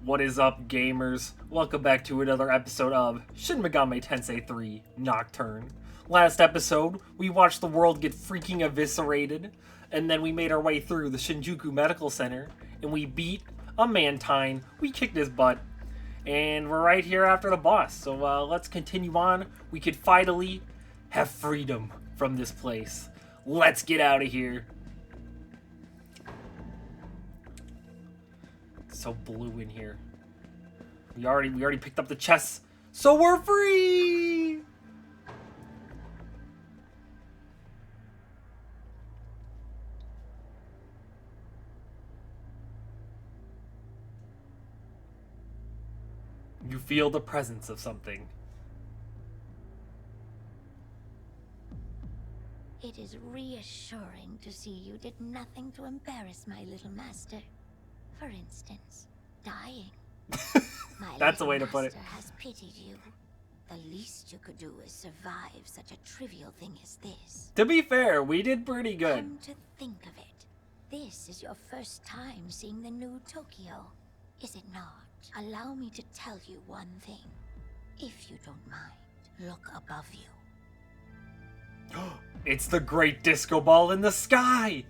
What is up, gamers? Welcome back to another episode of Shin Megami Tensei 3 Nocturne. Last episode, we watched the world get freaking eviscerated, and then we made our way through the Shinjuku Medical Center, and we beat a Mantine. We kicked his butt, and we're right here after the boss. So let's continue on. We could finally have freedom from this place. Let's get out of here. So blue in here. We already picked up the chests, so we're free. You feel the presence of something. It is reassuring to see you did nothing to embarrass my little master. For instance, dying. My That's a little way to put it. master has pitied you. The least you could do is survive such a trivial thing as this. To be fair, we did pretty good. Come to think of it, this is your first time seeing the new Tokyo, is it not? Allow me to tell you one thing. If you don't mind, look above you. It's the great disco ball in the sky!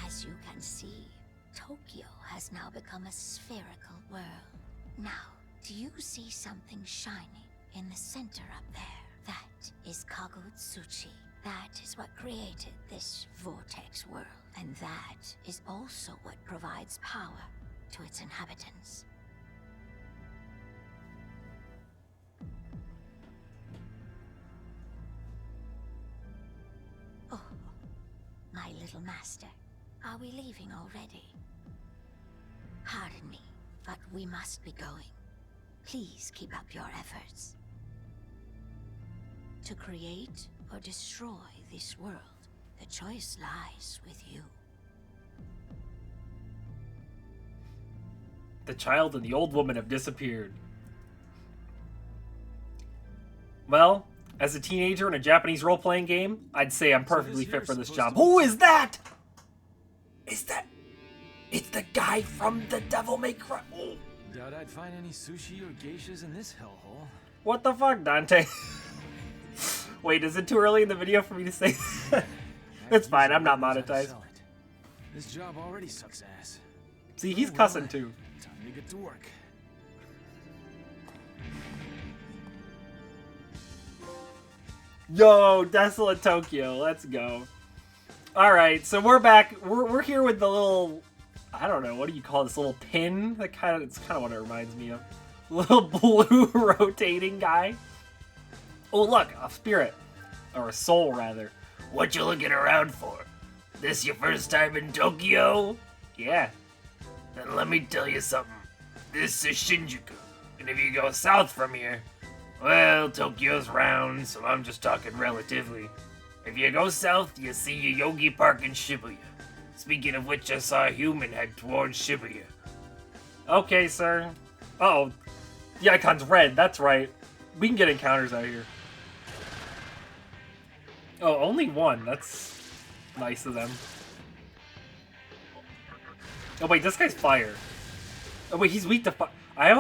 As you can see, Tokyo has now become a spherical world. Now, do you see something shining in the center up there? That is Kagutsuchi. That is what created this vortex world. And that is also what provides power to its inhabitants. Oh, my little master. Are we leaving already? Pardon me, but we must be going. Please keep up your efforts. To create or destroy this world, the choice lies with you. The child and the old woman have disappeared. Well, as a teenager in a Japanese role-playing game, I'd say I'm perfectly fit for this job. Who is that? Is that... It's the guy from the Devil May Cry. Oh. Doubt I'd find any sushi or geishas in this hellhole. What the fuck, Dante? Wait, is it too early in the video for me to say that? It's fine, I'm not monetized. This job already sucks ass. See, he's cussing too. Time to get to work. Yo, Desolate Tokyo, let's go. Alright, so we're back. We're here with the little... I don't know, what do you call this little pin? It's kind of what it reminds me of. Little blue rotating guy. Oh look, a spirit. Or a soul, rather. What you looking around for? This your first time in Tokyo? Yeah. Then let me tell you something. This is Shinjuku. And if you go south from here, well, Tokyo's round, so I'm just talking relatively. If you go south, you see a Yogi Park in Shibuya. Speaking of which, I saw a human head towards Shibuya. Okay, sir. Uh-oh. The icon's red, that's right. We can get encounters out here. Oh, only one. That's nice of them. Oh, wait, this guy's fire. Oh, wait, he's weak to fire. I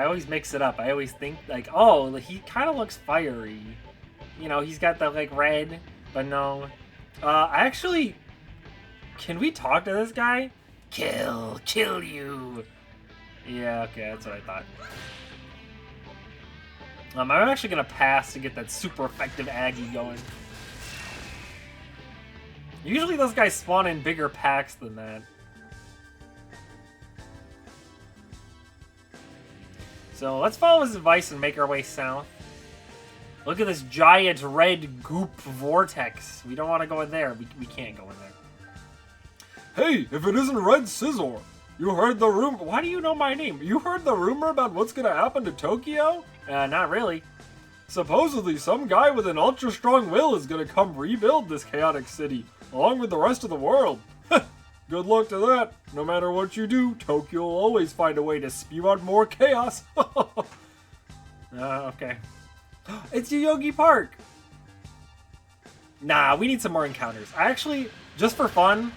always mix it up. I always think, like, oh, he kind of looks fiery. You know, he's got the, like, red, but no. Actually, can we talk to this guy? Kill you. Yeah, okay, that's what I thought. I'm actually gonna pass to get that super effective Aggie going. Usually those guys spawn in bigger packs than that. So let's follow his advice and make our way south. Look at this giant red goop vortex. We don't want to go in there. We can't go in there. Hey, if it isn't Red Scizor, you heard the rumor. Why do you know my name? You heard the rumor about what's gonna happen to Tokyo? Not really. Supposedly, some guy with an ultra-strong will is gonna come rebuild this chaotic city, along with the rest of the world. Good luck to that. No matter what you do, Tokyo will always find a way to spew out more chaos. Okay. It's Yogi Park! Nah, we need some more encounters. I actually, just for fun,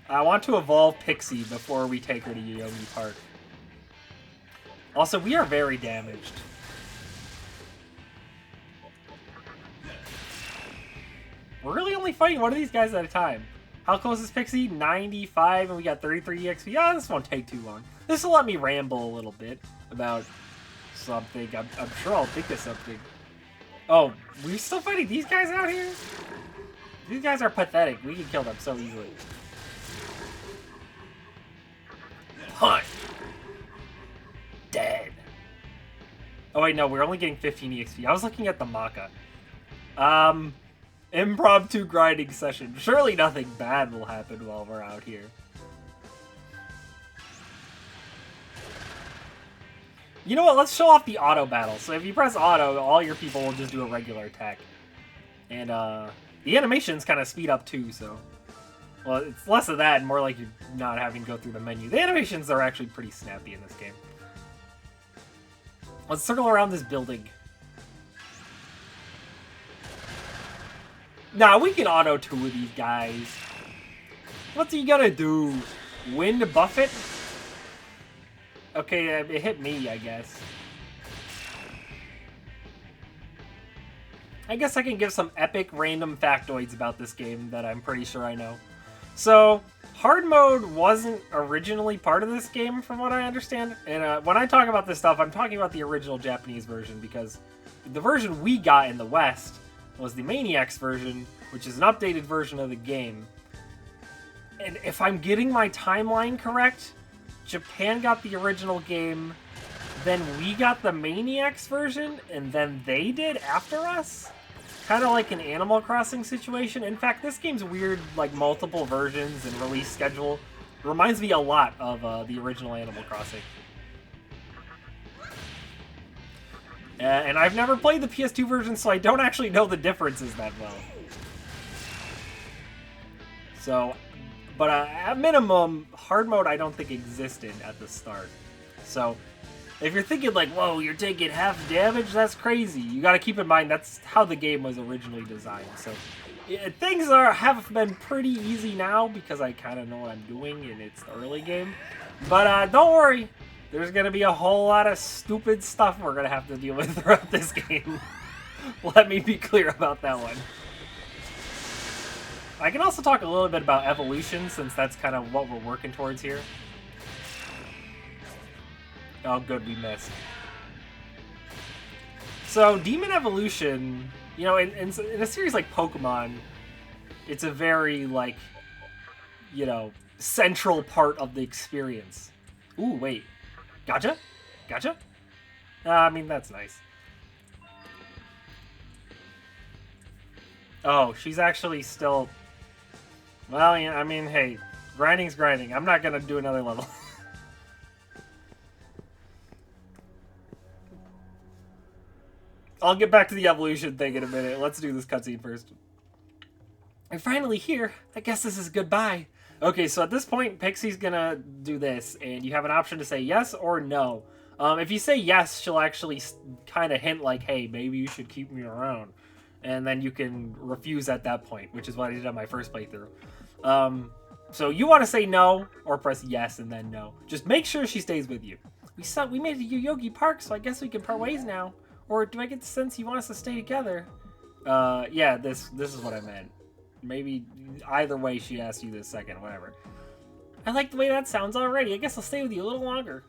I want to evolve Pixie before we take her to Yogi Park. Also, we are very damaged. We're really only fighting one of these guys at a time. How close is Pixie? 95, and we got 33 EXP. Oh, this won't take too long. This will let me ramble a little bit about something. I'm sure I'll think of something. Oh, we're still fighting these guys out here? These guys are pathetic. We can kill them so easily. Punch! Dead. Oh wait, no, we're only getting 15 EXP. I was looking at the Maka. Impromptu grinding session. Surely nothing bad will happen while we're out here. You know what? Let's show off the auto battle. So if you press auto, all your people will just do a regular attack. And the animations kind of speed up too, so... Well, it's less of that and more like you're not having to go through the menu. The animations are actually pretty snappy in this game. Let's circle around this building. Nah, we can auto 2 of these guys. What's he gonna do? Wind Buffet? Okay, it hit me, I guess. I guess I can give some epic random factoids about this game that I'm pretty sure I know. So, hard mode wasn't originally part of this game, from what I understand. And when I talk about this stuff, I'm talking about the original Japanese version, because the version we got in the West was the Maniacs version, which is an updated version of the game. And if I'm getting my timeline correct, Japan got the original game, then we got the Maniacs version, and then they did after us? Kind of like an Animal Crossing situation. In fact, this game's weird, like, multiple versions and release schedule reminds me a lot of the original Animal Crossing. And I've never played the PS2 version, so I don't actually know the differences that well. So, but at minimum, hard mode I don't think existed at the start. So, if you're thinking like, whoa, you're taking half damage, that's crazy. You gotta keep in mind that's how the game was originally designed. So, things have been pretty easy now because I kind of know what I'm doing and it's the early game. But don't worry. There's going to be a whole lot of stupid stuff we're going to have to deal with throughout this game. Let me be clear about that one. I can also talk a little bit about evolution, since that's kind of what we're working towards here. Oh, good, we missed. So, Demon Evolution, you know, in a series like Pokemon, it's a very, like, you know, central part of the experience. Ooh, wait. Gotcha? Gotcha? I mean, that's nice. Oh, she's actually still... Well, yeah, I mean, hey, grinding's grinding. I'm not gonna do another level. I'll get back to the evolution thing in a minute. Let's do this cutscene first. You're finally here. I guess this is goodbye. Okay, so at this point, Pixie's gonna do this, and you have an option to say yes or no. If you say yes, she'll actually kind of hint like, hey, maybe you should keep me around. And then you can refuse at that point, which is what I did on my first playthrough. So you want to say no, or press yes and then no. Just make sure she stays with you. We made it to Yogi Park, so I guess we can part ways now. Or do I get the sense you want us to stay together? Yeah, this is what I meant. Maybe either way she asks you this second, whatever. I like the way that sounds already. I guess I'll stay with you a little longer.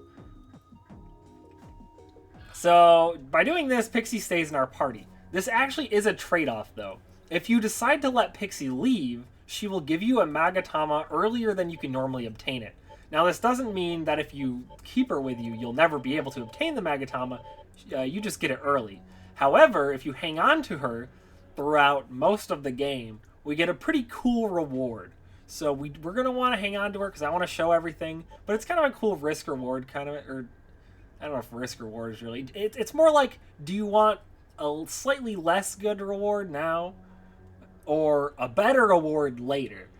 So, by doing this, Pixie stays in our party. This actually is a trade-off, though. If you decide to let Pixie leave, she will give you a Magatama earlier than you can normally obtain it. Now, this doesn't mean that if you keep her with you, you'll never be able to obtain the Magatama. You just get it early. However, if you hang on to her throughout most of the game, we get a pretty cool reward. So we're going to want to hang on to her because I want to show everything. But it's kind of a cool risk-reward kind of, or I don't know if risk-reward is really... It's more like, do you want a slightly less good reward now or a better reward later?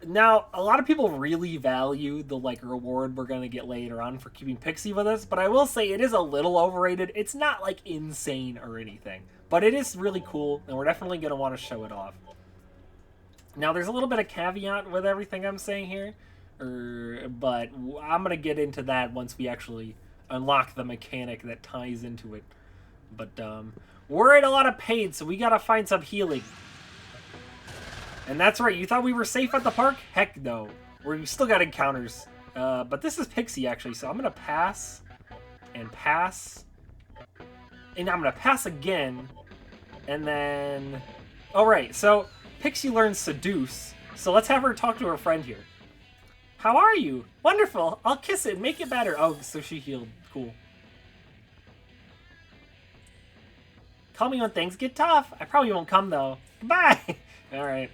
Now, a lot of people really value the reward we're going to get later on for keeping Pixie with us, but I will say it is a little overrated. It's not like insane or anything, but it is really cool, and we're definitely going to want to show it off. Now, there's a little bit of caveat with everything I'm saying here, but I'm going to get into that once we actually unlock the mechanic that ties into it. But we're in a lot of pain, so we got to find some healing. And that's right, you thought we were safe at the park? Heck no. We still got encounters. But this is Pixie, actually, so I'm going to pass and pass. And I'm going to pass again. And then... Alright, so Pixie learns Seduce. So let's have her talk to her friend here. How are you? Wonderful. I'll kiss it and make it better. Oh, so she healed. Cool. Call me when things get tough. I probably won't come, though. Goodbye. Alright.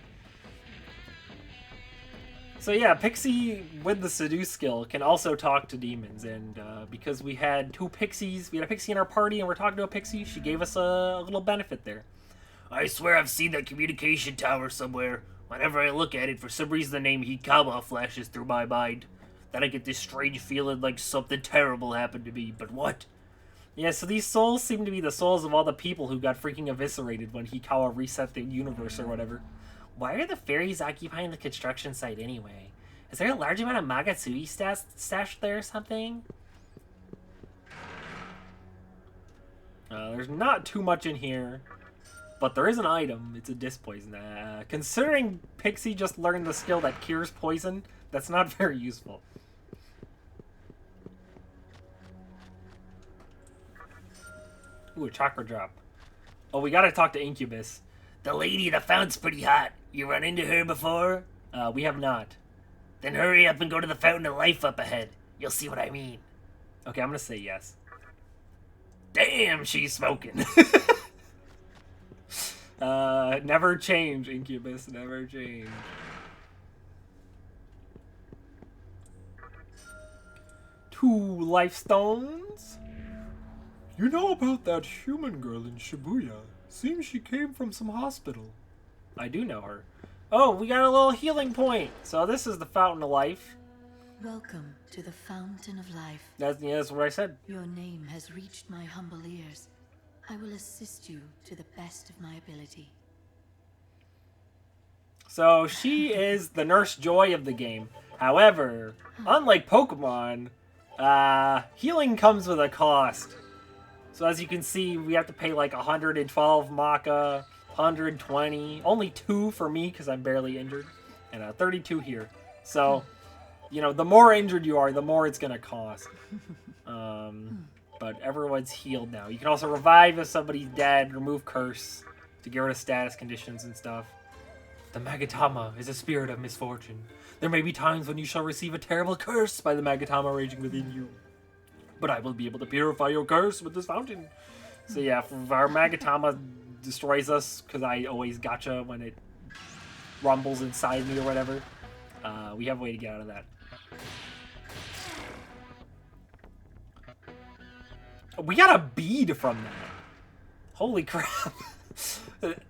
So yeah, Pixie, with the Seduce skill, can also talk to demons. And because we had two Pixies, we had a Pixie in our party and we're talking to a Pixie, she gave us a little benefit there. I swear I've seen that communication tower somewhere. Whenever I look at it, for some reason the name Hikawa flashes through my mind. Then I get this strange feeling like something terrible happened to me, but what? Yeah, so these souls seem to be the souls of all the people who got freaking eviscerated when Hikawa reset the universe or whatever. Why are the fairies occupying the construction site anyway? Is there a large amount of Magatsui stashed there or something? There's not too much in here. But there is an item. It's a disc poison. Considering Pixie just learned the skill that cures poison, that's not very useful. Ooh, a chakra drop. Oh, we gotta talk to Incubus. The lady at the fountain's pretty hot. You run into her before? We have not. Then hurry up and go to the Fountain of Life up ahead. You'll see what I mean. Okay, I'm gonna say yes. Damn, she's smoking. Never change, Incubus. Never change. Two life stones. You know about that human girl in Shibuya? Seems she came from some hospital. I do know her. Oh, we got a little healing point. So this is the Fountain of Life. Welcome to the Fountain of Life. That's what I said. Your name has reached my humble ears. I will assist you to the best of my ability. So she is the Nurse Joy of the game. However, unlike Pokemon, healing comes with a cost. So as you can see, we have to pay like 112 Maka, 120, only 2 for me because I'm barely injured, and 32 here. So, you know, the more injured you are, the more it's going to cost. But everyone's healed now. You can also revive if somebody's dead, remove curse to get rid of status conditions and stuff. The Magatama is a spirit of misfortune. There may be times when you shall receive a terrible curse by the Magatama raging within you. But I will be able to purify your curse with this fountain. So yeah, if our Magatama destroys us, because I always gotcha when it rumbles inside me or whatever, we have a way to get out of that. We got a bead from that. Holy crap.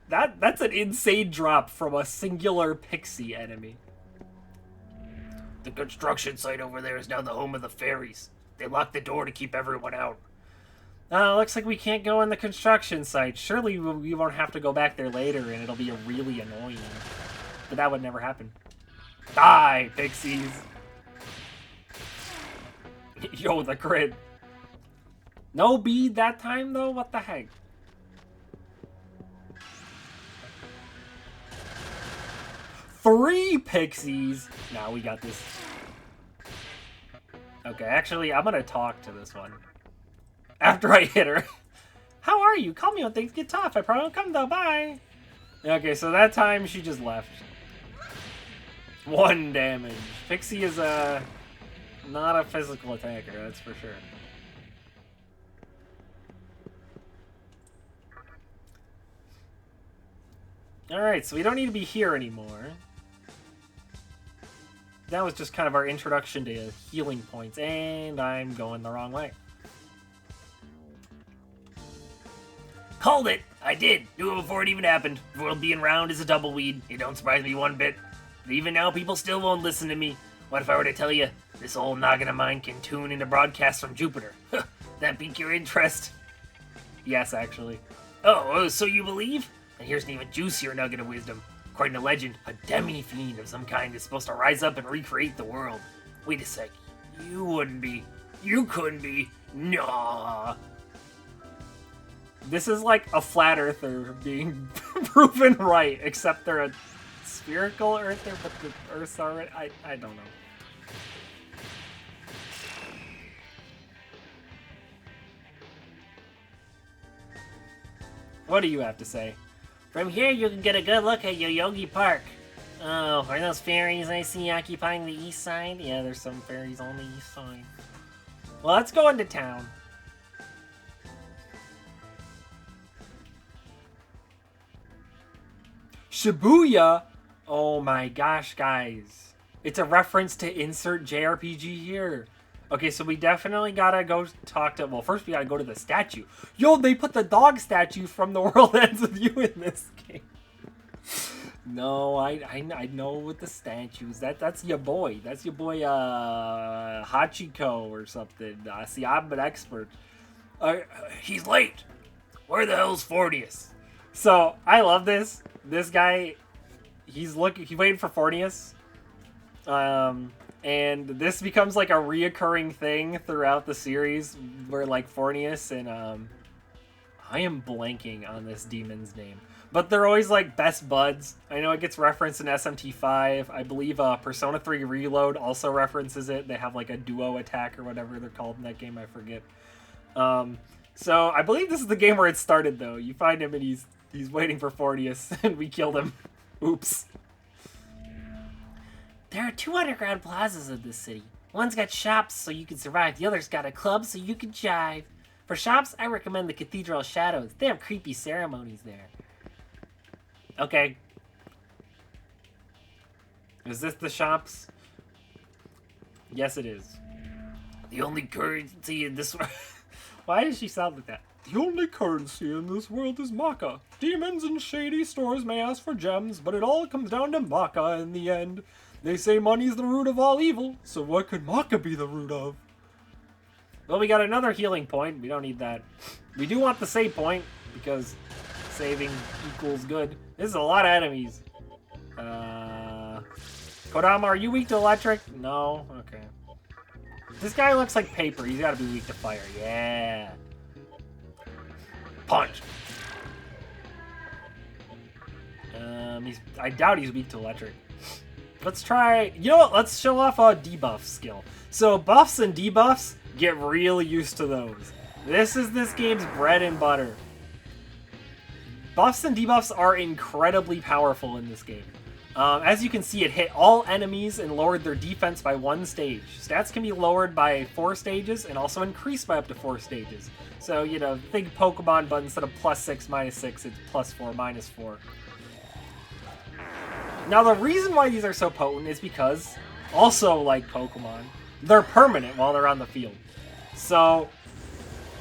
That's an insane drop from a singular Pixie enemy. The construction site over there is now the home of the fairies. They locked the door to keep everyone out. Looks like we can't go on the construction site. Surely we won't have to go back there later and it'll be really annoying. But that would never happen. Die, Pixies! Yo, the crit. No bead that time, though? What the heck? Three Pixies! Now we got this. Okay, actually, I'm gonna talk to this one. After I hit her. How are you? Call me when things get tough. I probably won't come, though. Bye! Okay, so that time she just left. 1 damage. Pixie is not a physical attacker, that's for sure. Alright, so we don't need to be here anymore. That was just kind of our introduction to healing points, and I'm going the wrong way. Called it! I did! Knew it before it even happened. The world being round is a tumbleweed. It don't surprise me one bit. But even now, people still won't listen to me. What if I were to tell you, this old noggin of mine can tune into broadcasts from Jupiter? That pique your interest? Yes, actually. Oh, so you believe? And here's an even juicier nugget of wisdom. According to legend, a demi-fiend of some kind is supposed to rise up and recreate the world. Wait a sec. You wouldn't be. You couldn't be. Nah. This is like a flat earther being proven right, except they're a spherical earther, but the Earth's already... I don't know. What do you have to say? From here, you can get a good look at Yoyogi Park. Oh, are those fairies I see occupying the east side? Yeah, there's some fairies on the east side. Well, let's go into town. Shibuya? Oh my gosh, guys. It's a reference to insert JRPG here. Okay, so we definitely gotta go talk to... Well, first we gotta go to the statue. Yo, they put the dog statue from The World Ends With You in this game. No, I know with the statues. That's your boy. That's your boy, Hachiko or something. See, I'm an expert. He's late. Where the hell's Fortius? So, I love this. This guy, he's waiting for Fortius. And this becomes like a reoccurring thing throughout the series where like Fortius and I am blanking on this demon's name, but they're always like best buds. I know it gets referenced in SMT5. I believe Persona 3 Reload also references it. They have like a duo attack or whatever they're called in that game. I forget. So I believe this is the game where it started though. You find him and he's waiting for Fortius and we killed him. Oops. There are 2 underground plazas in this city. One's got shops so you can survive. The other's got a club so you can jive. For shops, I recommend the Cathedral of Shadows. They have creepy ceremonies there. Okay. Is this the shops? Yes, it is. The only currency in this world... Why does she sound like that? The only currency in this world is Maka. Demons in shady stores may ask for gems, but it all comes down to Maka in the end. They say money's the root of all evil, so what could Maka be the root of? Well, we got another healing point. We don't need that. We do want the save point, because saving equals good. This is a lot of enemies. Kodama, are you weak to electric? No? Okay. This guy looks like paper. He's gotta be weak to fire. Yeah. Punch! I doubt he's weak to electric. Let's try... You know what? Let's show off a debuff skill. So buffs and debuffs, get really used to those. This is this game's bread and butter. Buffs and debuffs are incredibly powerful in this game. As you can see, it hit all enemies and lowered their defense by 1 stage. Stats can be lowered by 4 stages and also increased by up to 4 stages. So, you know, think Pokemon, but instead of +6, -6, it's +4, -4. Now, the reason why these are so potent is because, also like Pokemon, they're permanent while they're on the field. So,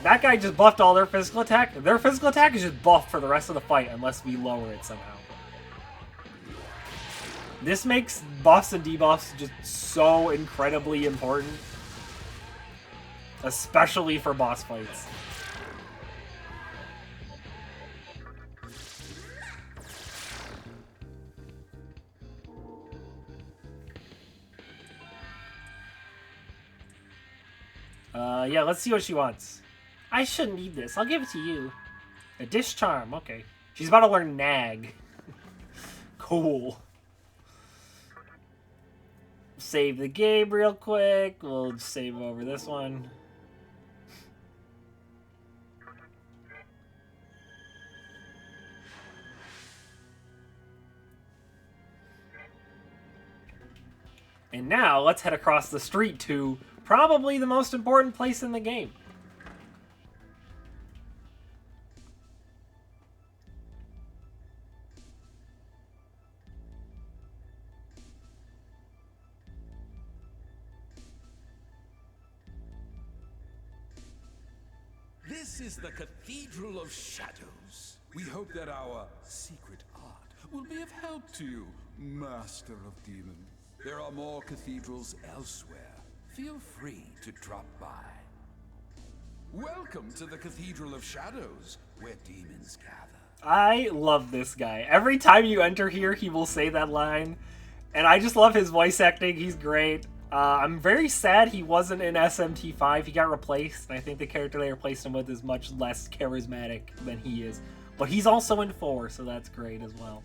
that guy just buffed all their physical attack. Their physical attack is just buffed for the rest of the fight unless we lower it somehow. This makes buffs and debuffs just so incredibly important. Especially for boss fights. Yeah, let's see what she wants. I shouldn't need this. I'll give it to you. A dish charm. Okay. She's about to learn nag. Cool. Save the game real quick. We'll save over this one. And now, let's head across the street to probably the most important place in the game. This is the Cathedral of Shadows. We hope that our secret art will be of help to you, Master of Demons. There are more cathedrals elsewhere. Feel free to drop by. Welcome to the Cathedral of Shadows, where demons gather. I love this guy. Every time you enter here, he will say that line. And I just love his voice acting. He's great. I'm very sad he wasn't in SMT5. He got replaced. And I think the character they replaced him with is much less charismatic than he is. But he's also in 4, so that's great as well.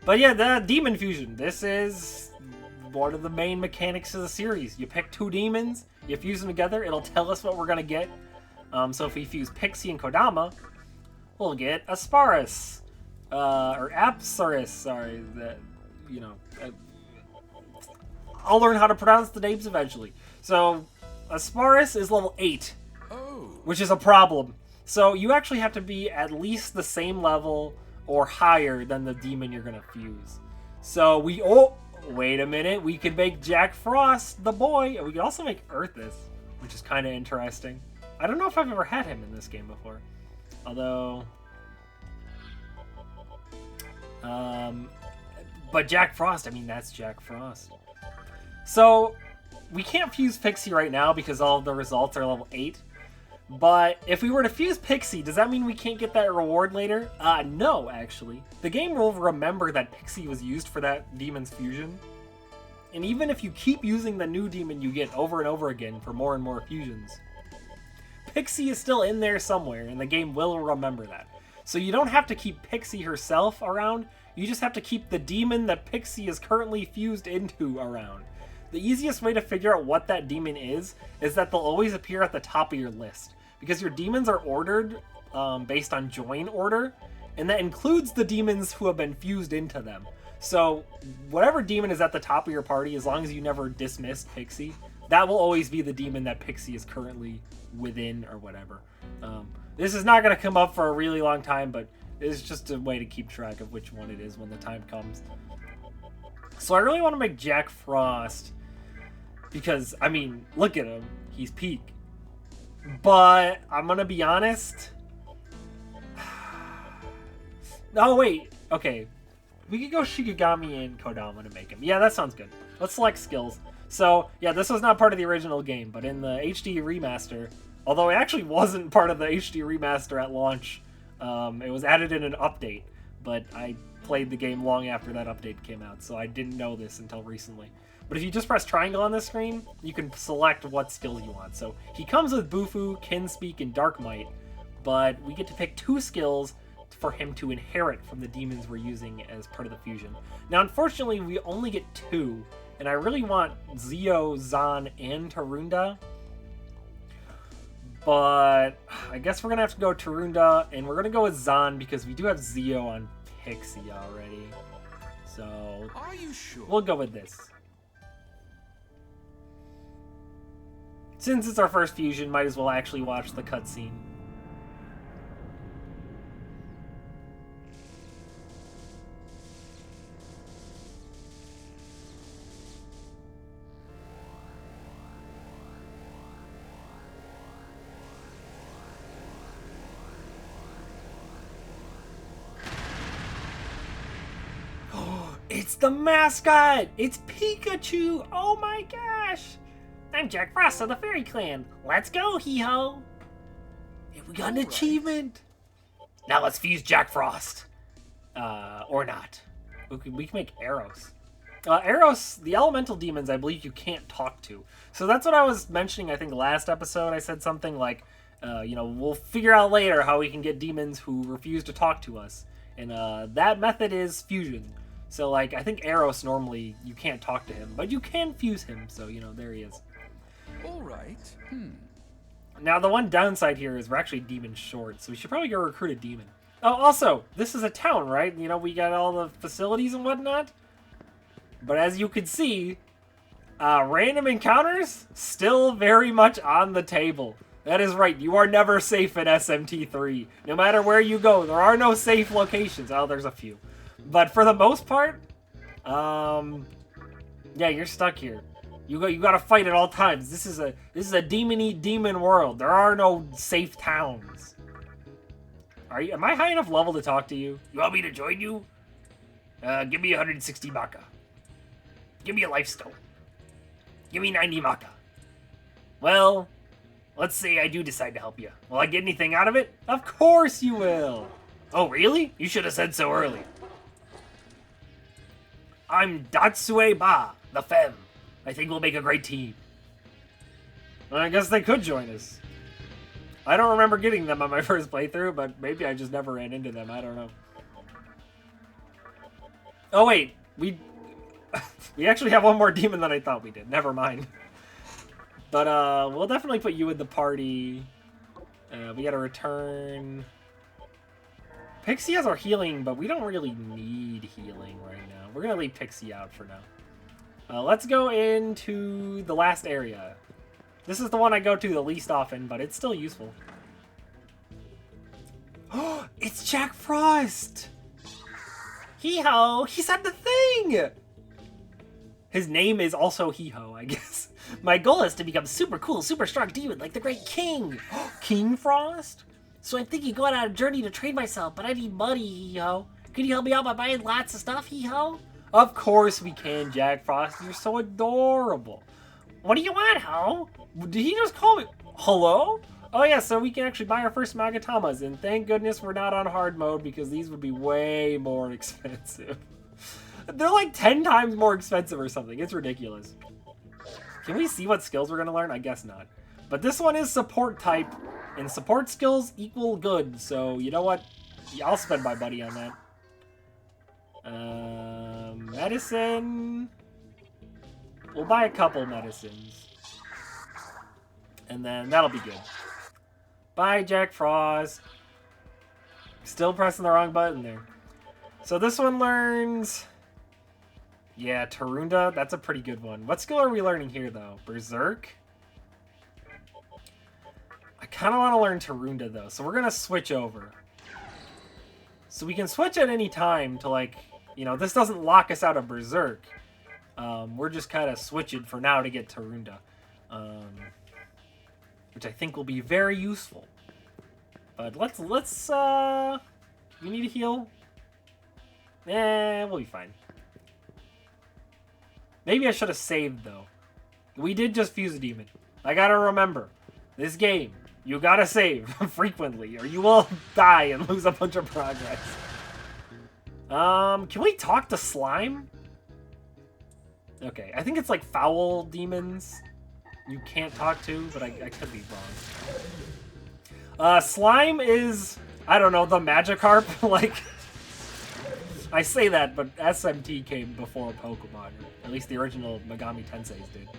But yeah, the Demon Fusion. This is one of the main mechanics of the series. You pick 2 demons, you fuse them together, it'll tell us what we're going to get. So if we fuse Pixie and Kodama, we'll get Asparus. Or Apsaris, sorry. I'll learn how to pronounce the names eventually. So, Asparus is level 8, which is a problem. So you actually have to be at least the same level or higher than the demon you're going to fuse. So wait a minute, we could make Jack Frost the boy, and we could also make Earthus, which is kind of interesting. I don't know if I've ever had him in this game before. Although... but Jack Frost, I mean, that's Jack Frost. So, we can't fuse Pixie right now because all of the results are level 8. But if we were to fuse Pixie, does that mean we can't get that reward later? No, actually. The game will remember that Pixie was used for that demon's fusion. And even if you keep using the new demon you get over and over again for more and more fusions, Pixie is still in there somewhere, and the game will remember that. So you don't have to keep Pixie herself around, you just have to keep the demon that Pixie is currently fused into around. The easiest way to figure out what that demon is that they'll always appear at the top of your list. Because your demons are ordered based on join order, and that includes the demons who have been fused into them. So whatever demon is at the top of your party, as long as you never dismissed Pixie, that will always be the demon that Pixie is currently within or whatever. This is not going to come up for a really long time, but it's just a way to keep track of which one it is when the time comes. So I really want to make Jack Frost because, I mean, look at him. He's peak. But I'm going to be honest. Oh, wait. Okay. We could go Shikigami and Kodama to make him. Yeah, that sounds good. Let's select skills. So, yeah, this was not part of the original game, but in the HD remaster, although it actually wasn't part of the HD remaster at launch, it was added in an update, but I played the game long after that update came out, so I didn't know this until recently. But if you just press triangle on this screen, you can select what skills you want. So he comes with Bufu, Kinspeak, and Dark Might, but we get to pick 2 skills for him to inherit from the demons we're using as part of the fusion. Now, unfortunately, we only get 2, and I really want Zio, Zan, and Tarunda. But I guess we're going to have to go Tarunda, and we're going to go with Zan because we do have Zio on Pixie already. So Are you sure? we'll go with this. Since it's our first fusion, might as well actually watch the cutscene. It's the mascot! It's Pikachu! Oh my gosh! I'm Jack Frost of the Fairy Clan. Let's go, hee-ho! Hey, we got an achievement! Now let's fuse Jack Frost. Or not. We can make Eros. Eros, the elemental demons, I believe you can't talk to. So that's what I was mentioning, I think, last episode. I said something like, we'll figure out later how we can get demons who refuse to talk to us. And that method is fusion. So, I think Eros normally, you can't talk to him, but you can fuse him, so, there he is. All right. Now, the one downside here is we're actually demon short, so we should probably go recruit a demon. Oh, also, this is a town, right? We got all the facilities and whatnot. But as you can see, random encounters still very much on the table. That is right, you are never safe in SMT3. No matter where you go, there are no safe locations. Oh, there's a few. But for the most part, yeah, you're stuck here. You gotta fight at all times. This is a demon-y demon world. There are no safe towns. Am I high enough level to talk to you? You want me to join you? Give me 160 Maka. Give me a life stone. Give me 90 Maka. Well, let's say I do decide to help you. Will I get anything out of it? Of course you will. Oh, really? You should have said so early. I'm Datsue Ba, the Femme. I think we'll make a great team. Well, I guess they could join us. I don't remember getting them on my first playthrough, but maybe I just never ran into them. I don't know. Oh, wait. We actually have one more demon than I thought we did. Never mind. But we'll definitely put you in the party. We gotta return. Pixie has our healing, but we don't really need healing right now. We're gonna leave Pixie out for now. Let's go into the last area. This is the one I go to the least often, but it's still useful. Oh, it's Jack Frost! Hee-ho! He said the thing! His name is also Hee-ho, I guess. My goal is to become super cool, super strong demon like the Great King! King Frost? So I'm thinking going on a journey to train myself, but I need money, Hee-ho. Can you help me out by buying lots of stuff, Hee-ho? Of course we can, Jack Frost. You're so adorable. What do you want, Ho? Did he just call me? Hello? Oh yeah, so we can actually buy our first Magatamas, and thank goodness we're not on hard mode because these would be way more expensive. They're like 10 times more expensive or something. It's ridiculous. Can we see what skills we're gonna learn? I guess not. But this one is support type, and support skills equal good, so you know what? Yeah, I'll spend my money on that. Medicine. We'll buy a couple medicines. And then that'll be good. Bye, Jack Frost. Still pressing the wrong button there. So this one learns... Yeah, Tarunda. That's a pretty good one. What skill are we learning here, though? Berserk? I kind of want to learn Tarunda, though. So we're going to switch over. So we can switch at any time to, like... You know, this doesn't lock us out of Berserk. We're just kind of switching for now to get Tarunda. Which I think will be very useful. But let's we need to heal? We'll be fine. Maybe I should have saved, though. We did just fuse a demon. I gotta remember, this game, you gotta save frequently, or you will die and lose a bunch of progress. Can we talk to Slime? Okay, I think it's like foul demons you can't talk to, but I could be wrong. Slime is, I don't know, the Magikarp. Like, I say that, but SMT came before Pokemon. At least the original Megami Tenseis did.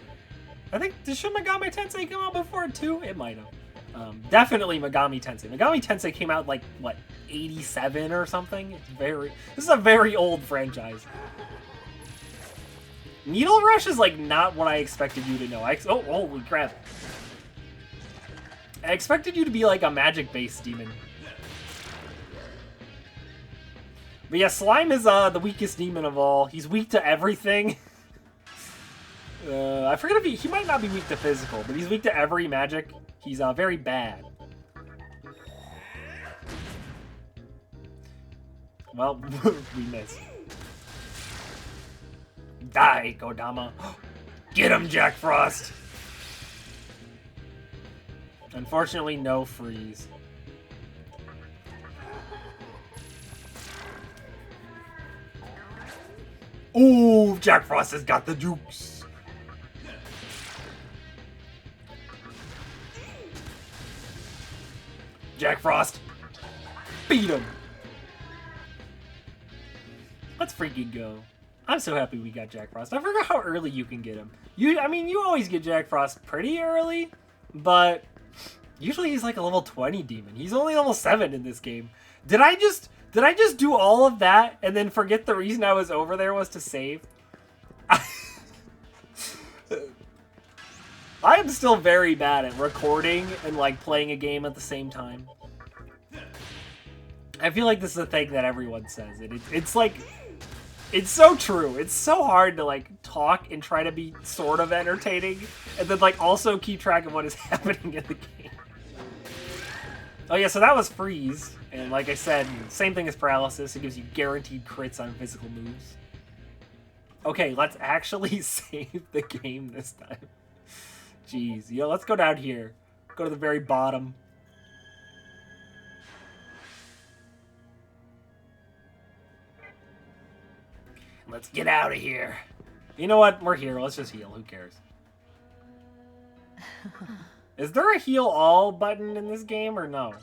I think, should Megami Tensei come out before it too? It might have. Definitely Megami Tensei. Megami Tensei came out like, what, 87 or something? This is a very old franchise. Needle Rush is like not what I expected you to know. Oh, holy crap. I expected you to be like a magic-based demon. But yeah, Slime is the weakest demon of all. He's weak to everything. I forget if he might not be weak to physical, but he's weak to every magic. He's very bad. Well, we missed. Die, Kodama. Get him, Jack Frost. Unfortunately, no freeze. Ooh, Jack Frost has got the jukes. Jack Frost. Beat him. Let's freaking go. I'm so happy we got Jack Frost. I forgot how early you can get him. I mean, you always get Jack Frost pretty early, but usually he's like a level 20 demon. He's only level 7 in this game. Did I just do all of that and then forget the reason I was over there was to save? I am still very bad at recording and like playing a game at the same time. I feel like this is a thing that everyone says. It's like... It's so true. It's so hard to, like, talk and try to be sort of entertaining, and then, like, also keep track of what is happening in the game. Oh, yeah, so that was Freeze. And like I said, same thing as Paralysis. It gives you guaranteed crits on physical moves. Okay, let's actually save the game this time. Jeez. Yo, let's go down here. Go to the very bottom. Let's get out of here. You know what? We're here. Let's just heal. Who cares? Is there a heal all button in this game or no?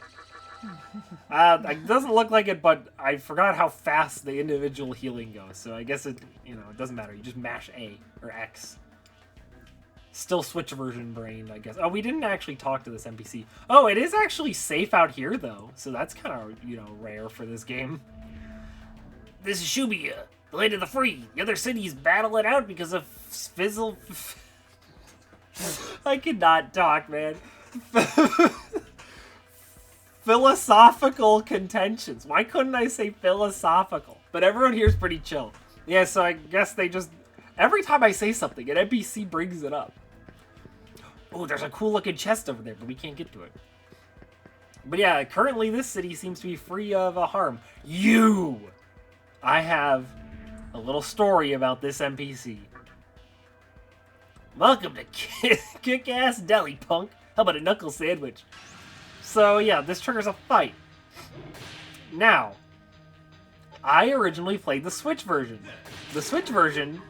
It doesn't look like it, but I forgot how fast the individual healing goes. So I guess it, it doesn't matter. You just mash A or X. Still Switch version brain, I guess. Oh, we didn't actually talk to this NPC. Oh, it is actually safe out here though. So that's kind of, rare for this game. This is Shubia, the land of the free. The other cities battle it out because of fizzle. I cannot talk, man. Philosophical contentions. Why couldn't I say philosophical? But everyone here is pretty chill. Yeah, so I guess they just... Every time I say something, an NPC brings it up. Oh, there's a cool looking chest over there, but we can't get to it. But yeah, currently this city seems to be free of harm. I have a little story about this NPC. Welcome to Kick-Ass Deli, punk. How about a knuckle sandwich? So yeah, this triggers a fight. Now, I originally played the Switch version. The Switch version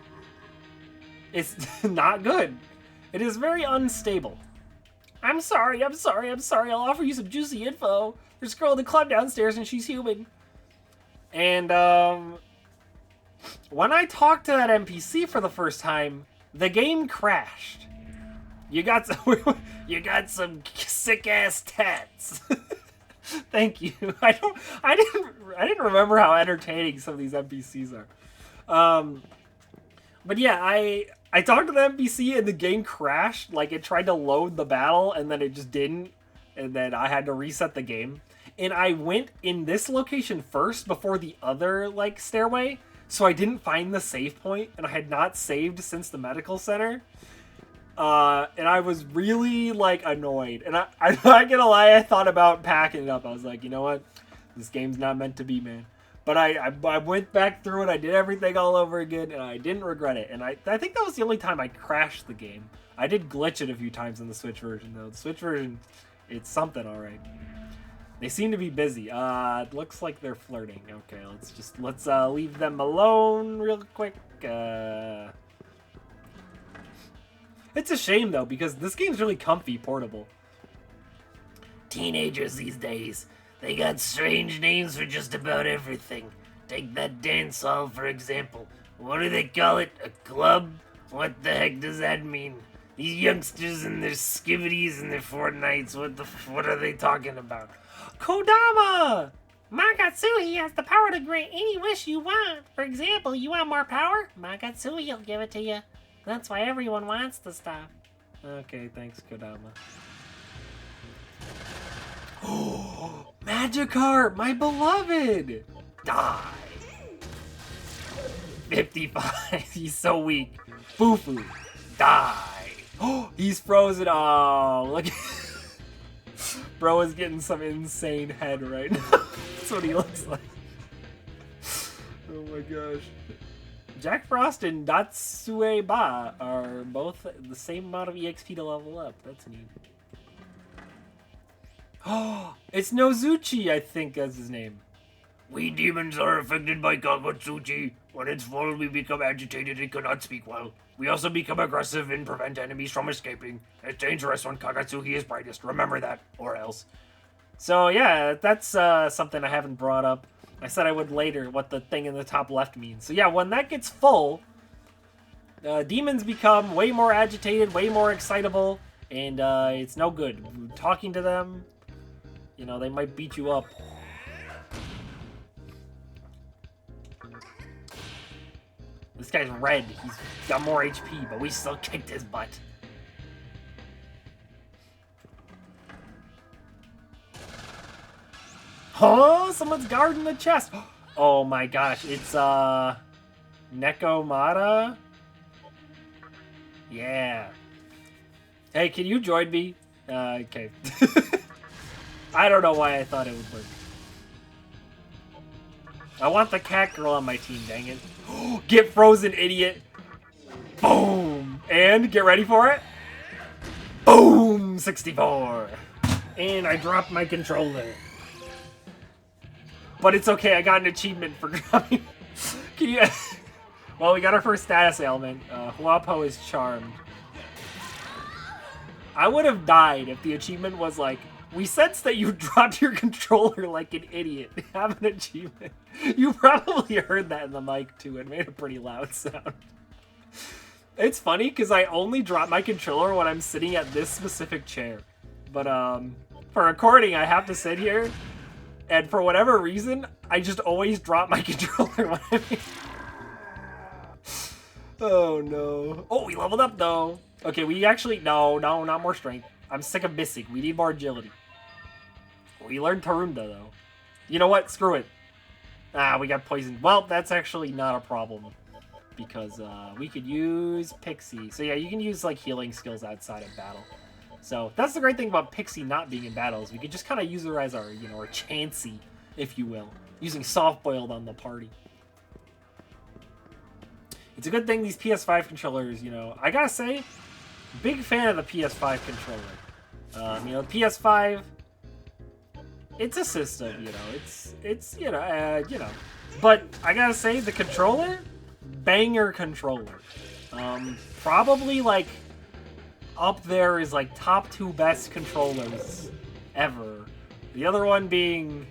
is not good. It is very unstable. I'm sorry. I'll offer you some juicy info. There's a girl in the club downstairs and she's human. And when I talked to that NPC for the first time, the game crashed. You got some sick ass tats. Thank you. I didn't remember how entertaining some of these NPCs are. But yeah, I talked to the NPC and the game crashed. Like it tried to load the battle and then it just didn't, and then I had to reset the game. And I went in this location first before the other stairway, so I didn't find the save point, and I had not saved since the medical center. And I was really annoyed, and I'm not gonna lie, I thought about packing it up. I was like, you know what, this game's not meant to be, man. But I went back through it, I did everything all over again, and I didn't regret it. And I think that was the only time I crashed the game. I did glitch it a few times in the Switch version though. The Switch version, it's something, all right. They seem to be busy. It looks like they're flirting. Okay, let's leave them alone real quick. It's a shame, though, because this game's really comfy portable. Teenagers these days, they got strange names for just about everything. Take that dance hall, for example. What do they call it? A club? What the heck does that mean? These youngsters and their skivvities and their Fortnites, what are they talking about? Kodama! Magatsuhi has the power to grant any wish you want. For example, you want more power? Magatsuhi will give it to you. That's why everyone wants the stuff. Okay, thanks, Kodama. Oh, Magikarp, my beloved! Die! 55, he's so weak. Fufu, die! Oh, he's frozen. Oh, look. Bro is getting some insane head right now. That's what he looks like. Oh my gosh. Jack Frost and Datsueba are both the same amount of EXP to level up. That's neat. Oh, it's Nozuchi, I think that's his name. We demons are affected by Kagotsuchi. When it's full, we become agitated and cannot speak well. We also become aggressive and prevent enemies from escaping. It's dangerous when Kagotsuchi is brightest. Remember that, or else. So yeah, that's something I haven't brought up. I said I would later, what the thing in the top left means. So yeah, when that gets full, demons become way more agitated, way more excitable, and it's no good. Talking to them, they might beat you up. This guy's red. He's got more HP, but we still kicked his butt. Oh, someone's guarding the chest. Oh my gosh, it's Nekomata? Yeah. Hey, can you join me? Okay. I don't know why I thought it would work. I want the cat girl on my team, dang it. Get frozen, idiot. Boom. And get ready for it. Boom. 64. And I dropped my controller. But it's okay. I got an achievement for dropping. Well, we got our first status ailment. Huapo is charmed. I would have died if the achievement was like, we sense that you dropped your controller like an idiot. Have an achievement. You probably heard that in the mic too. It made a pretty loud sound. It's funny because I only drop my controller when I'm sitting at this specific chair. But for recording, I have to sit here. And for whatever reason, I just always drop my controller when I'm here. Oh no. Oh, we leveled up though. Okay, we actually, no, not more strength. I'm sick of missing. We need more agility. We learned Tarunda though. You know what? Screw it. Ah, we got poisoned. Well, that's actually not a problem. Because we could use Pixie. So yeah, you can use like healing skills outside of battle. So that's the great thing about Pixie not being in battle is we could just kind of use her as our, you know, our Chansey, if you will. Using soft-boiled on the party. It's a good thing these PS5 controllers, you know, I gotta say, big fan of the PS5 controller. You know, PS5, it's a system, you know, it's you know, but I gotta say, the controller, banger controller. Probably like up there is like top 2 best controllers ever. The other one being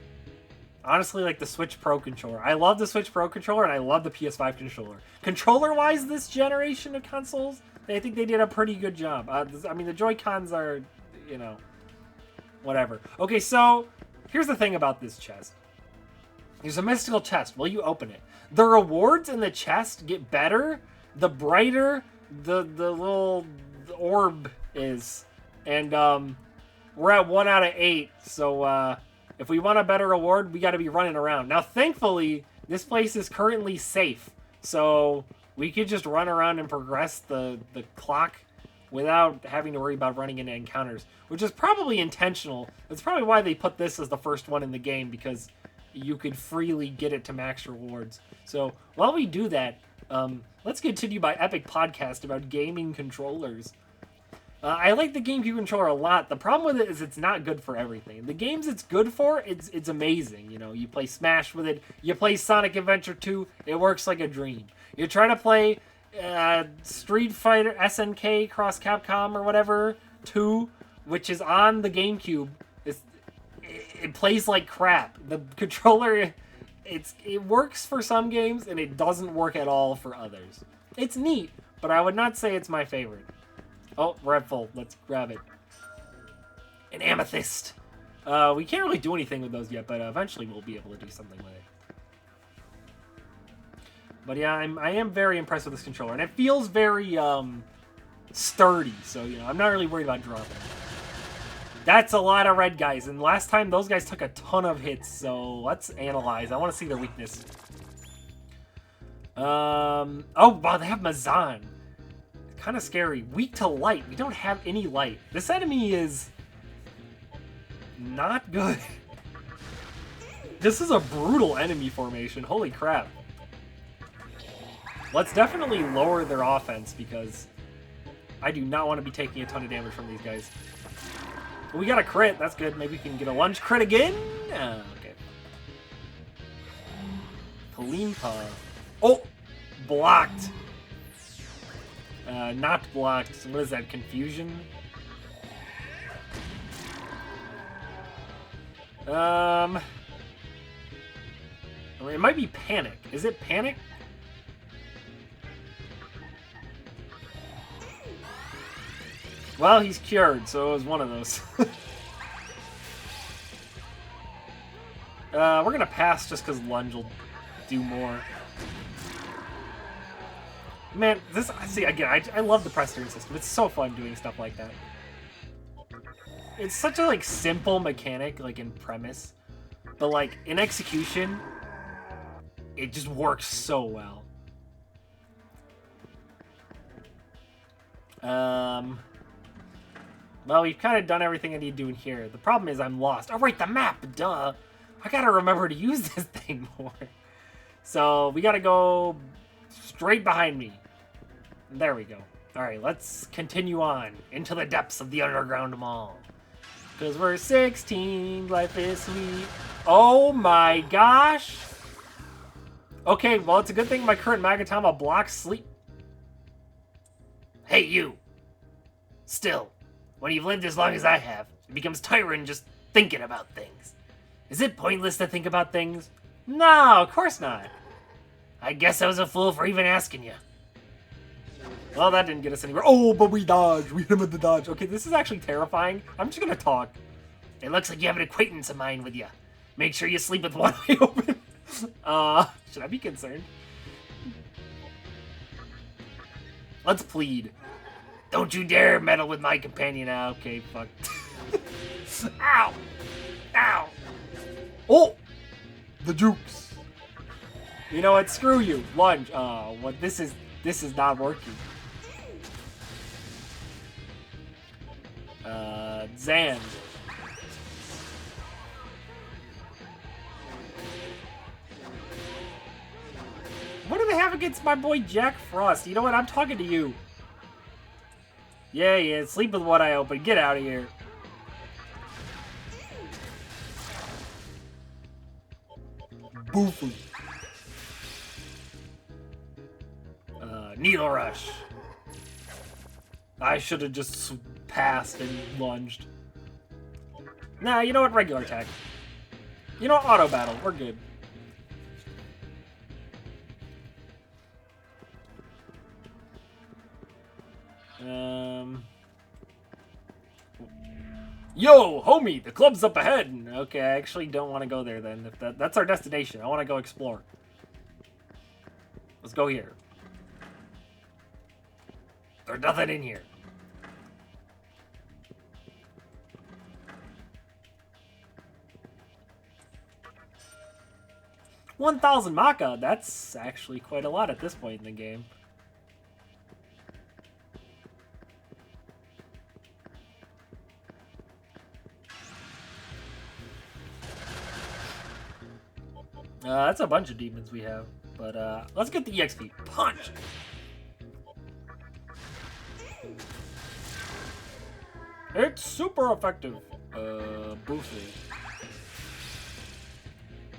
honestly like the Switch Pro controller. I love the Switch Pro controller and I love the PS5 controller. Controller-wise, this generation of consoles, I think they did a pretty good job. I mean, the Joy-Cons are, you know, whatever. Okay, so here's the thing about this chest. There's a mystical chest. Will you open it? The rewards in the chest get better the brighter the little orb is. And we're at 1 out of 8, so if we want a better reward, we got to be running around. Now, thankfully, this place is currently safe, so we could just run around and progress the clock without having to worry about running into encounters, which is probably intentional. That's probably why they put this as the first one in the game, because you could freely get it to max rewards. So while we do that, let's continue my epic podcast about gaming controllers. I like the GameCube controller a lot. The problem with it is it's not good for everything. The games it's good for, it's amazing. You know, you play Smash with it. You play Sonic Adventure 2. It works like a dream. You're trying to play Street Fighter SNK Cross Capcom or whatever 2, which is on the GameCube. It plays like crap. The controller, it works for some games and it doesn't work at all for others. It's neat, but I would not say it's my favorite. Oh, we're at full. Let's grab it. An amethyst. We can't really do anything with those yet, but eventually we'll be able to do something with it. But yeah, I am very impressed with this controller, and it feels very sturdy. So you know, I'm not really worried about dropping it. That's a lot of red guys, and last time those guys took a ton of hits. So let's analyze. I want to see their weakness. Oh wow, they have Mazan. Kind of scary. Weak to light. We don't have any light. This enemy is not good. This is a brutal enemy formation. Holy crap. Let's definitely lower their offense because I do not want to be taking a ton of damage from these guys. We got a crit. That's good. Maybe we can get a lunge crit again. Okay. Kalimpa. Oh! Blocked. Not blocked. So what is that? Confusion? It might be panic. Is it panic? Well, he's cured, so it was one of those. We're gonna pass just because lunge will do more. Man, this, see, again, I love the press turn system. It's so fun doing stuff like that. It's such a, like, simple mechanic, like, in premise. But, like, in execution, it just works so well. Well, we've kind of done everything I need to do in here. The problem is I'm lost. Oh, right, the map, duh. I gotta remember to use this thing more. So, we gotta go straight behind me. There we go. Alright, let's continue on into the depths of the underground mall. Because we're 16, life is sweet. Oh my gosh! Okay, well, it's a good thing my current Magatama blocks sleep. Hey, you. Still, when you've lived as long as I have, it becomes tiring just thinking about things. Is it pointless to think about things? No, of course not. I guess I was a fool for even asking you. Well, that didn't get us anywhere. Oh, but we dodged. We hit him with the dodge. Okay, this is actually terrifying. I'm just gonna talk. It looks like you have an acquaintance of mine with you. Make sure you sleep with one eye open. Should I be concerned? Let's plead. Don't you dare meddle with my companion. Okay, fuck. Ow! Ow! Oh! The jukes. You know what? Screw you. Lunge. Oh, what? This is not working. Zan. What do they have against my boy Jack Frost? You know what? I'm talking to you. Yeah, sleep with one eye open. Get out of here. Boofy. Needle Rush. I should have just passed and lunged. Nah, you know what? Regular attack. You know what? Auto battle. We're good. Yo, homie, the club's up ahead. Okay, I actually don't want to go there then. If that's our destination. I want to go explore. Let's go here. There's nothing in here. $1,000 Maka. That's actually quite a lot at this point in the game. That's a bunch of demons we have, but let's get the EXP. Punch! It's super effective. Boofy.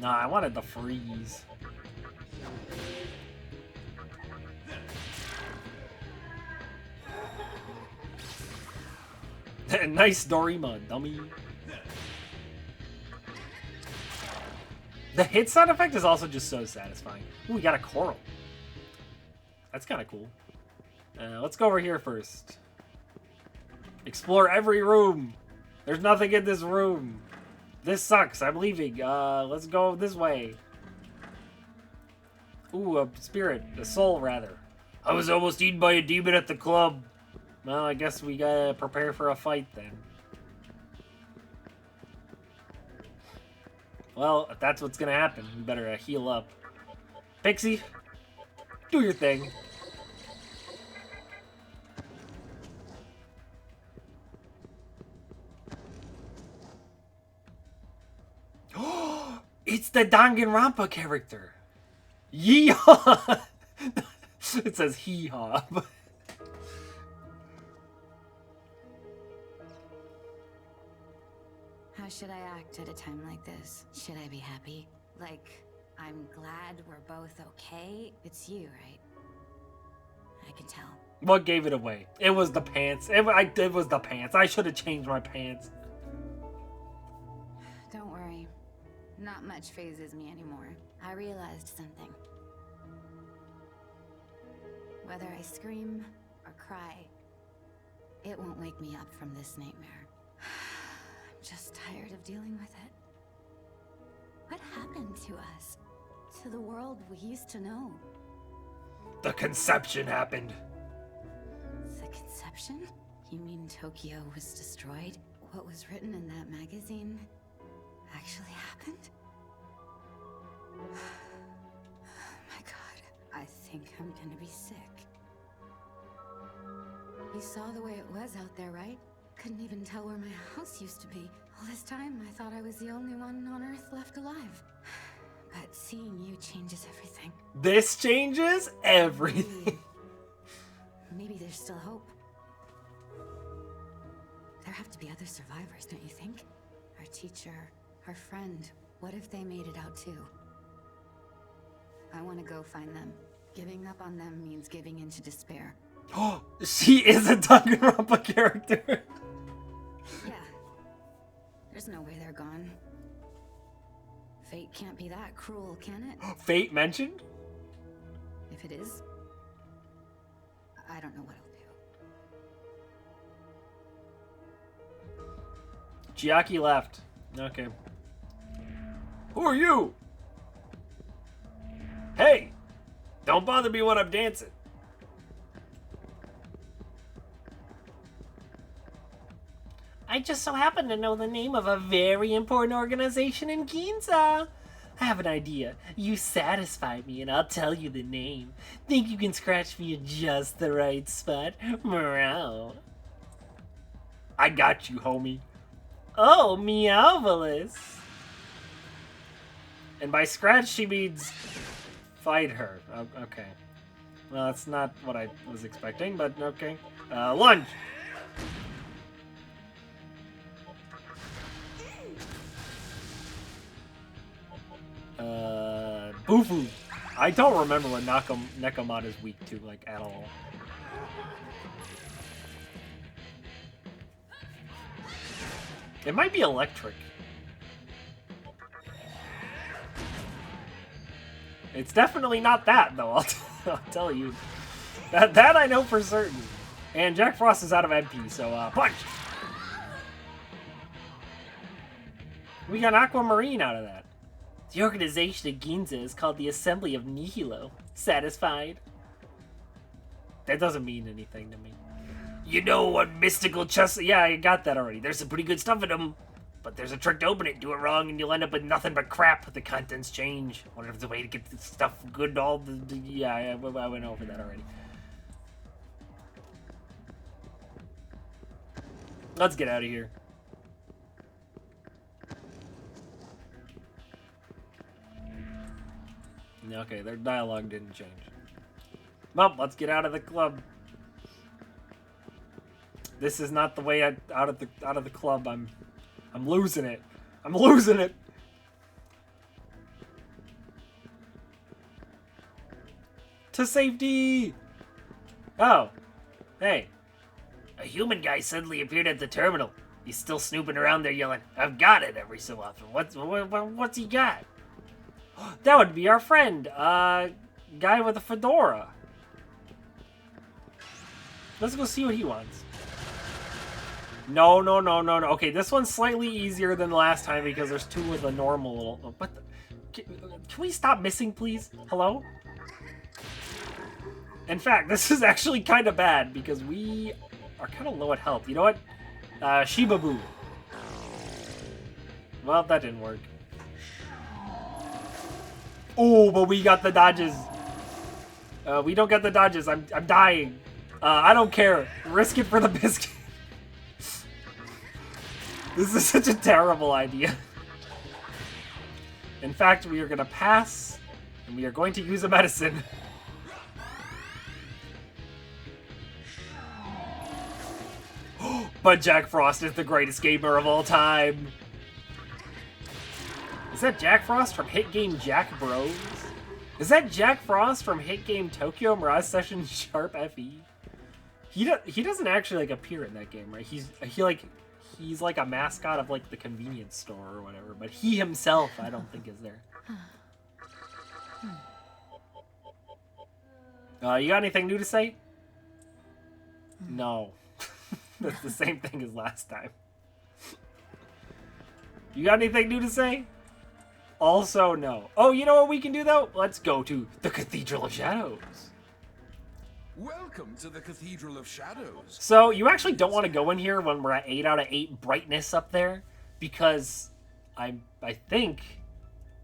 Nah, I wanted the freeze. Nice Dorima, dummy. The hit sound effect is also just so satisfying. Ooh, we got a coral. That's kind of cool. Let's go over here first. Explore every room. There's nothing in this room. This sucks. I'm leaving. Let's go this way. Ooh, a spirit. A soul, rather. I was almost eaten by a demon at the club. Well, I guess we gotta prepare for a fight then. Well, if that's what's gonna happen, we better heal up. Pixie, do your thing. It's the Danganronpa character. Yeehaw! It says hee-haw. How should I act at a time like this? Should I be happy? Like, I'm glad we're both okay? It's you, right? I can tell. What gave it away? It was the pants. It was the pants. I should have changed my pants. Don't worry. Not much phases me anymore. I realized something. Whether I scream or cry, it won't wake me up from this nightmare. I'm just tired of dealing with it. What happened to us? To the world we used to know? The conception happened. The conception? You mean Tokyo was destroyed? What was written in that magazine actually happened? Oh my god, I think I'm gonna be sick. You saw the way it was out there, right? Couldn't even tell where my house used to be. All this time, I thought I was the only one on Earth left alive. But seeing you changes everything. This changes everything. Maybe there's still hope. There have to be other survivors, don't you think? Our teacher, our friend, what if they made it out too? I want to go find them. Giving up on them means giving in to despair. Oh, she is a Danganronpa character. Yeah. There's no way they're gone. Fate can't be that cruel, can it? Fate mentioned? If it is, I don't know what I'll do. Chiaki left. Okay. Who are you? Hey! Don't bother me when I'm dancing. I just so happen to know the name of a very important organization in Ginza. I have an idea. You satisfy me and I'll tell you the name. Think you can scratch me in just the right spot? Meow. I got you, homie. Oh, Meowvelous. And by scratch, she means fight her. Oh, okay. Well, that's not what I was expecting, but okay. Lunge! Bufu. I don't remember what Nekomata is weak to, like, at all. It might be electric. It's definitely not that, though, I'll tell you. That I know for certain. And Jack Frost is out of MP, so, punch! We got Aquamarine out of that. The organization of Ginza is called the Assembly of Nihilo. Satisfied? That doesn't mean anything to me. You know what mystical chest... Yeah, I got that already. There's some pretty good stuff in them. But there's a trick to open it. Do it wrong and you'll end up with nothing but crap. The contents change. Wonder if there's a way to get this stuff good all the... Yeah, I went over that already. Let's get out of here. Okay, their dialogue didn't change. Well, let's get out of the club. This is not the way out of the club. I'm losing it. I'm losing it. To safety. Oh, hey. A human guy suddenly appeared at the terminal. He's still snooping around there yelling, "I've got it," every so often. What's he got? That would be our friend, guy with a fedora. Let's go see what he wants. No. Okay, this one's slightly easier than the last time because there's two with a normal little... Can we stop missing, please? Hello? In fact, this is actually kind of bad because we are kind of low at health. You know what? Shibabu. Well, that didn't work. Oh, but we got the dodges. We don't get the dodges. I'm dying. I don't care. Risk it for the biscuit. This is such a terrible idea. In fact, we are going to pass, and we are going to use a medicine. But Jack Frost is the greatest gamer of all time. Is that Jack Frost from hit game Jack Bros? Is that Jack Frost from hit game Tokyo Mirage Session Sharp FE? He doesn't actually like appear in that game, right? He's like a mascot of like the convenience store or whatever, but he himself I don't think is there. You got anything new to say? No. That's the same thing as last time. You got anything new to say? Also, no. Oh, you know what we can do, though? Let's go to the Cathedral of Shadows. Welcome to the Cathedral of Shadows. So, you actually don't want to go in here when we're at 8 out of 8 brightness up there, because I think...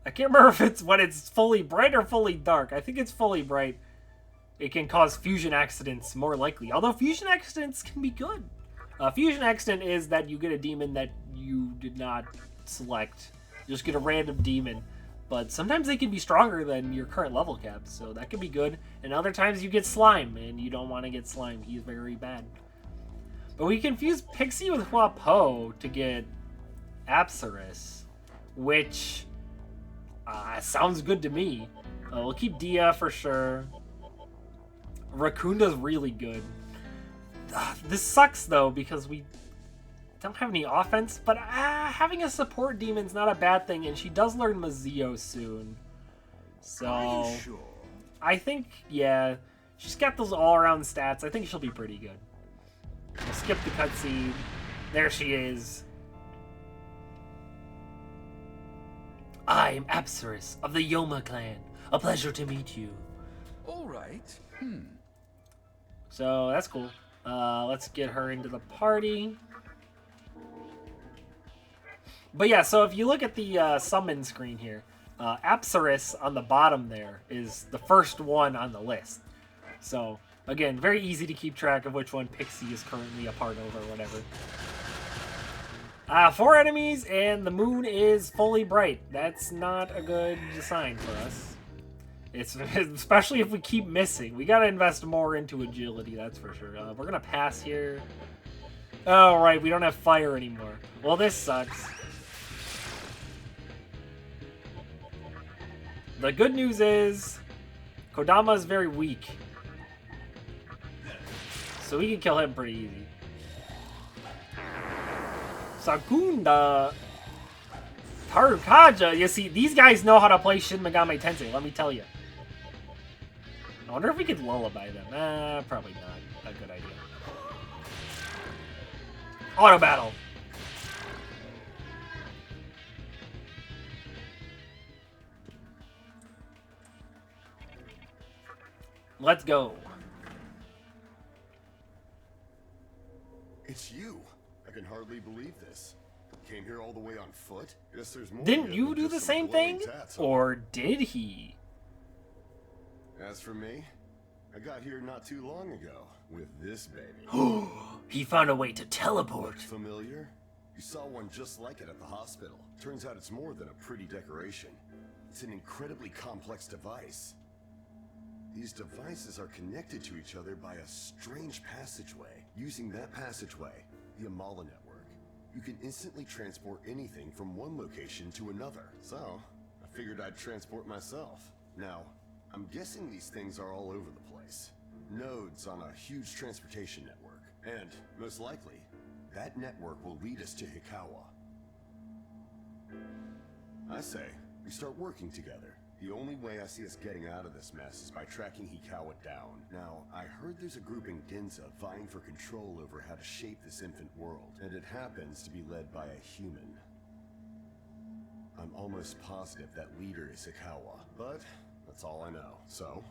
I can't remember if it's when it's fully bright or fully dark. I think it's fully bright. It can cause fusion accidents more likely. Although fusion accidents can be good. Fusion accident is that you get a demon that you did not select. You just get a random demon. But sometimes they can be stronger than your current level cap, so that can be good. And other times you get slime, and you don't want to get slime. He's very bad. But we can fuse Pixie with Huapo to get Apsaris, which sounds good to me. We'll keep Dia for sure. Rakunda's really good. This sucks though because we don't have any offense, but having a support demon's not a bad thing, and she does learn Mazio soon. So Are you sure? I think, yeah, she's got those all-around stats. I think she'll be pretty good. We'll skip the cutscene. There she is. I am Apsaris of the Yoma clan. A pleasure to meet you. All right. So that's cool. Let's get her into the party. But yeah, so if you look at the summon screen here, Apsaris on the bottom there is the first one on the list. So again, very easy to keep track of which one Pixie is currently a part of or whatever. 4 enemies and the moon is fully bright. That's not a good sign for us. It's especially if we keep missing. We gotta invest more into agility, that's for sure. We're gonna pass here. Oh right, we don't have fire anymore. Well, this sucks. The good news is Kodama is very weak, so we can kill him pretty easy. Sakunda, Tarukaja. You see, these guys know how to play Shin Megami Tensei, let me tell you. I wonder if we could lullaby them. Probably not a good idea. Auto battle. Let's go. It's you. I can hardly believe this. Came here all the way on foot? Guess there's more. Didn't you do the same thing? Or did he? As for me, I got here not too long ago with this baby. He found a way to teleport. Familiar? You saw one just like it at the hospital. Turns out it's more than a pretty decoration. It's an incredibly complex device. These devices are connected to each other by a strange passageway. Using that passageway, the Amala network, you can instantly transport anything from one location to another. So, I figured I'd transport myself. Now, I'm guessing these things are all over the place. Nodes on a huge transportation network. And, most likely, that network will lead us to Hikawa. I say, we start working together. The only way I see us getting out of this mess is by tracking Hikawa down. Now, I heard there's a group in Ginza vying for control over how to shape this infant world, and it happens to be led by a human. I'm almost positive that leader is Hikawa, but that's all I know. So,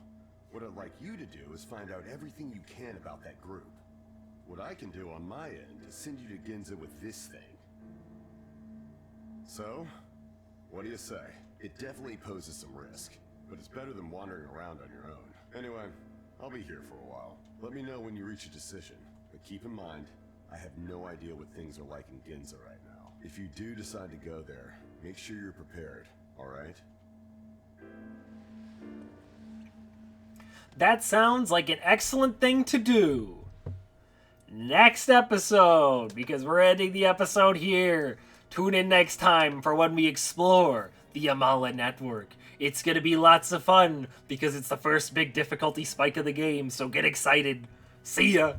what I'd like you to do is find out everything you can about that group. What I can do on my end is send you to Ginza with this thing. So, what do you say? It definitely poses some risk, but it's better than wandering around on your own. Anyway, I'll be here for a while. Let me know when you reach a decision, but keep in mind, I have no idea what things are like in Ginza right now. If you do decide to go there, make sure you're prepared, alright? That sounds like an excellent thing to do. Next episode, because we're ending the episode here. Tune in next time for when we explore the Amala network. It's gonna be lots of fun because it's the first big difficulty spike of the game, so get excited. See ya!